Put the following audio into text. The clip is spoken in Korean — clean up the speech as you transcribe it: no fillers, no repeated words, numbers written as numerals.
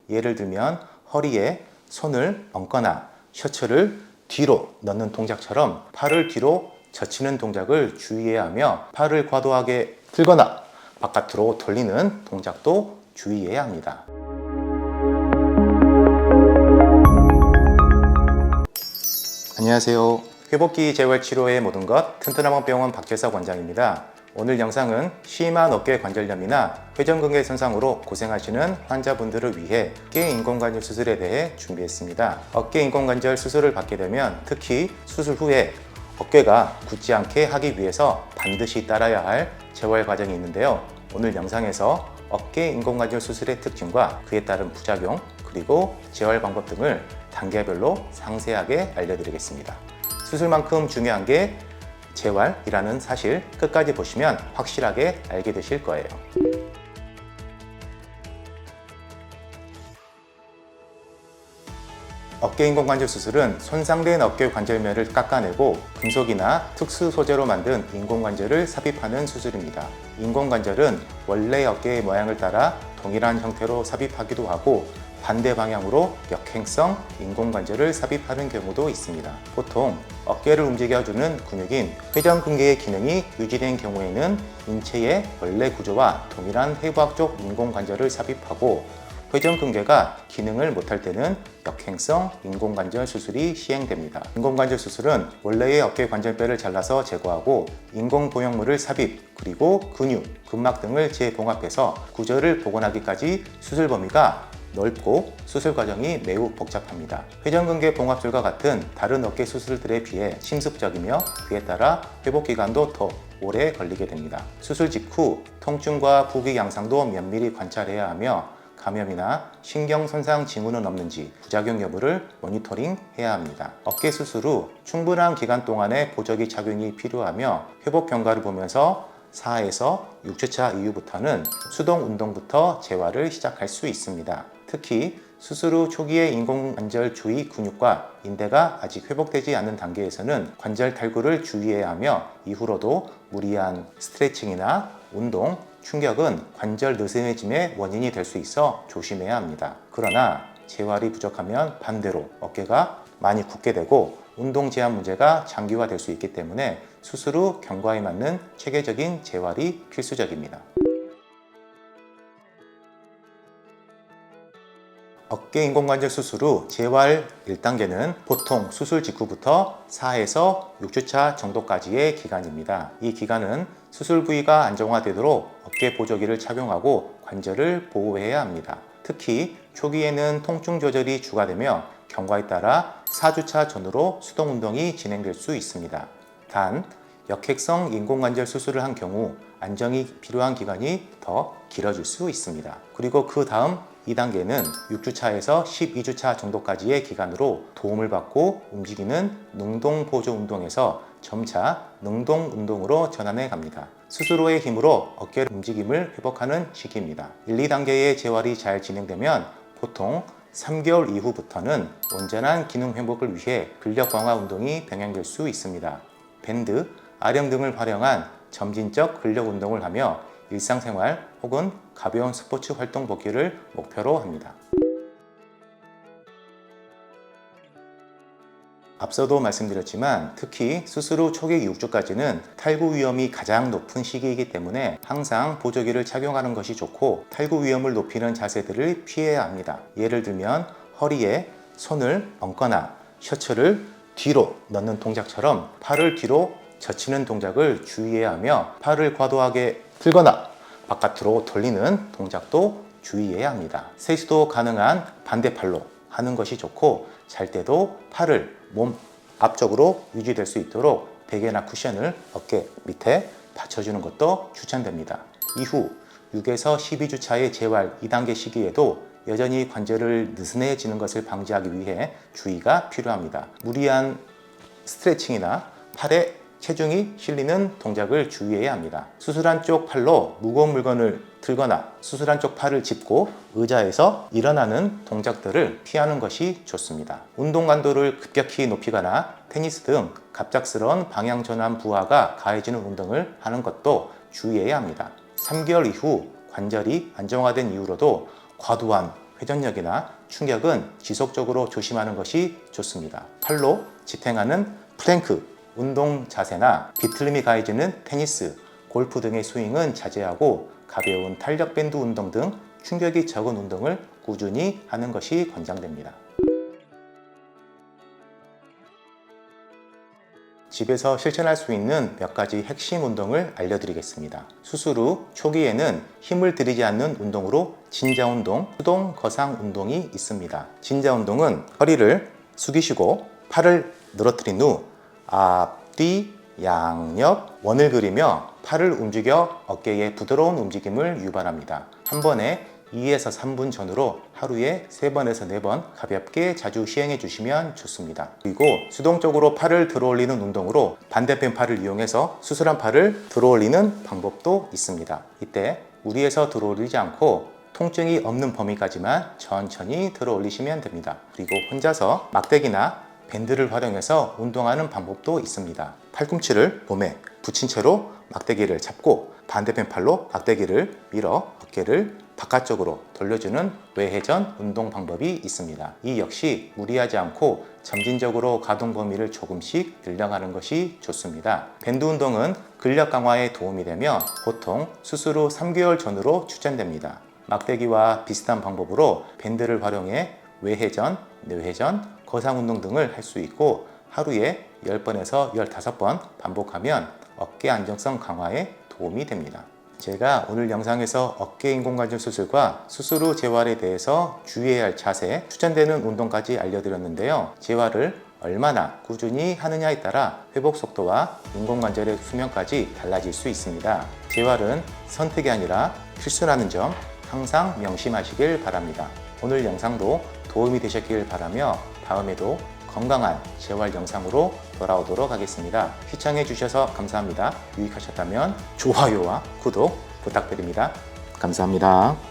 예를 들면 허리에 손을 얹거나 셔츠를 뒤로 넣는 동작처럼 팔을 뒤로 젖히는 동작을 주의해야 하며, 팔을 과도하게 들거나 바깥으로 돌리는 동작도 주의해야 합니다. 안녕하세요. 회복기 재활치료의 모든 것 튼튼한병원 박재석 원장입니다. 오늘 영상은 심한 어깨 관절염이나 회전근개 손상으로 고생하시는 환자분들을 위해 어깨 인공관절 수술에 대해 준비했습니다. 어깨 인공관절 수술을 받게 되면 특히 수술 후에 어깨가 굳지 않게 하기 위해서 반드시 따라야 할 재활 과정이 있는데요. 오늘 영상에서 어깨 인공관절 수술의 특징과 그에 따른 부작용, 그리고 재활 방법 등을 단계별로 상세하게 알려드리겠습니다. 수술만큼 중요한 게 재활이라는 사실, 끝까지 보시면 확실하게 알게 되실 거예요. 어깨 인공관절 수술은 손상된 어깨 관절면을 깎아내고 금속이나 특수 소재로 만든 인공관절을 삽입하는 수술입니다. 인공관절은 원래 어깨의 모양을 따라 동일한 형태로 삽입하기도 하고, 반대 방향으로 역행성 인공관절을 삽입하는 경우도 있습니다. 보통 어깨를 움직여주는 근육인 회전근개의 기능이 유지된 경우에는 인체의 원래 구조와 동일한 해부학적 인공관절을 삽입하고, 회전근개가 기능을 못할 때는 역행성 인공관절 수술이 시행됩니다. 인공관절 수술은 원래의 어깨 관절뼈를 잘라서 제거하고 인공보형물을 삽입, 그리고 근육, 근막 등을 재봉합해서 구조를 복원하기까지 수술 범위가 넓고 수술 과정이 매우 복잡합니다. 회전근개 봉합술과 같은 다른 어깨 수술들에 비해 심습적이며 그에 따라 회복 기간도 더 오래 걸리게 됩니다. 수술 직후 통증과 부기 양상도 면밀히 관찰해야 하며, 감염이나 신경 손상 징후는 없는지 부작용 여부를 모니터링해야 합니다. 어깨 수술 후 충분한 기간 동안의 보조기 착용이 필요하며, 회복 경과를 보면서 4에서 6주차 이후부터는 수동 운동부터 재활을 시작할 수 있습니다. 특히 수술 후 초기의 인공관절 주위 근육과 인대가 아직 회복되지 않는 단계에서는 관절 탈구를 주의해야 하며, 이후로도 무리한 스트레칭이나 운동, 충격은 관절 느슨해짐의 원인이 될 수 있어 조심해야 합니다. 그러나 재활이 부족하면 반대로 어깨가 많이 굳게 되고 운동 제한 문제가 장기화될 수 있기 때문에 수술 후 경과에 맞는 체계적인 재활이 필수적입니다. 어깨 인공관절 수술 후 재활 1단계는 보통 수술 직후부터 4에서 6주차 정도까지의 기간입니다. 이 기간은 수술 부위가 안정화되도록 어깨 보조기를 착용하고 관절을 보호해야 합니다. 특히 초기에는 통증 조절이 주가되며 경과에 따라 4주차 전후로 수동 운동이 진행될 수 있습니다. 단, 역행성 인공관절 수술을 한 경우 안정이 필요한 기간이 더 길어질 수 있습니다. 그리고 그 다음 2단계는 6주차에서 12주차 정도까지의 기간으로 도움을 받고 움직이는 능동 보조 운동에서 점차 능동 운동으로 전환해 갑니다. 수술 후의 힘으로 어깨 움직임을 회복하는 시기입니다. 1, 2단계의 재활이 잘 진행되면 보통 3개월 이후부터는 온전한 기능 회복을 위해 근력 강화 운동이 병행될 수 있습니다. 밴드, 아령 등을 활용한 점진적 근력 운동을 하며 일상생활 혹은 가벼운 스포츠 활동 복귀를 목표로 합니다. 앞서도 말씀드렸지만 특히 수술 후 초기 6주까지는 탈구 위험이 가장 높은 시기이기 때문에 항상 보조기를 착용하는 것이 좋고, 탈구 위험을 높이는 자세들을 피해야 합니다. 예를 들면 허리에 손을 얹거나 셔츠를 뒤로 넣는 동작처럼 팔을 뒤로 젖히는 동작을 주의해야 하며, 팔을 과도하게 들거나 바깥으로 돌리는 동작도 주의해야 합니다. 세수도 가능한 반대팔로 하는 것이 좋고, 잘 때도 팔을 몸 앞쪽으로 유지될 수 있도록 베개나 쿠션을 어깨 밑에 받쳐주는 것도 추천됩니다. 이후 6에서 12주차의 재활 2단계 시기에도 여전히 관절을 느슨해지는 것을 방지하기 위해 주의가 필요합니다. 무리한 스트레칭이나 팔에 체중이 실리는 동작을 주의해야 합니다. 수술한 쪽 팔로 무거운 물건을 들거나 수술한 쪽 팔을 짚고 의자에서 일어나는 동작들을 피하는 것이 좋습니다. 운동 강도를 급격히 높이거나 테니스 등 갑작스러운 방향 전환 부하가 가해지는 운동을 하는 것도 주의해야 합니다. 3개월 이후 관절이 안정화된 이후로도 과도한 회전력이나 충격은 지속적으로 조심하는 것이 좋습니다. 팔로 지탱하는 플랭크, 운동 자세나 비틀림이 가해지는 테니스, 골프 등의 스윙은 자제하고 가벼운 탄력 밴드 운동 등 충격이 적은 운동을 꾸준히 하는 것이 권장됩니다. 집에서 실천할 수 있는 몇 가지 핵심 운동을 알려드리겠습니다. 수술 후 초기에는 힘을 들이지 않는 운동으로 진자운동, 수동 거상 운동이 있습니다. 진자운동은 허리를 숙이시고 팔을 늘어뜨린 후 앞뒤, 양옆 원을 그리며 팔을 움직여 어깨에 부드러운 움직임을 유발합니다. 한 번에 2에서 3분 전후로 하루에 3번에서 4번 가볍게 자주 시행해 주시면 좋습니다. 그리고 수동적으로 팔을 들어올리는 운동으로 반대편 팔을 이용해서 수술한 팔을 들어올리는 방법도 있습니다. 이때 무리해서 들어올리지 않고 통증이 없는 범위까지만 천천히 들어올리시면 됩니다. 그리고 혼자서 막대기나 밴드를 활용해서 운동하는 방법도 있습니다. 팔꿈치를 몸에 붙인 채로 막대기를 잡고 반대편 팔로 막대기를 밀어 어깨를 바깥쪽으로 돌려주는 외회전 운동 방법이 있습니다. 이 역시 무리하지 않고 점진적으로 가동 범위를 조금씩 늘려가는 것이 좋습니다. 밴드 운동은 근력 강화에 도움이 되며 보통 수술 후 3개월 전후로 추천됩니다. 막대기와 비슷한 방법으로 밴드를 활용해 외회전, 내회전, 거상 운동 등을 할 수 있고 하루에 10번에서 15번 반복하면 어깨 안정성 강화에 도움이 됩니다. 제가 오늘 영상에서 어깨 인공관절 수술과 수술 후 재활에 대해서 주의해야 할 자세, 추천되는 운동까지 알려드렸는데요. 재활을 얼마나 꾸준히 하느냐에 따라 회복 속도와 인공관절의 수명까지 달라질 수 있습니다. 재활은 선택이 아니라 필수라는 점 항상 명심하시길 바랍니다. 오늘 영상도 도움이 되셨길 바라며 다음에도 건강한 재활 영상으로 돌아오도록 하겠습니다. 시청해 주셔서 감사합니다. 유익하셨다면 좋아요와 구독 부탁드립니다. 감사합니다.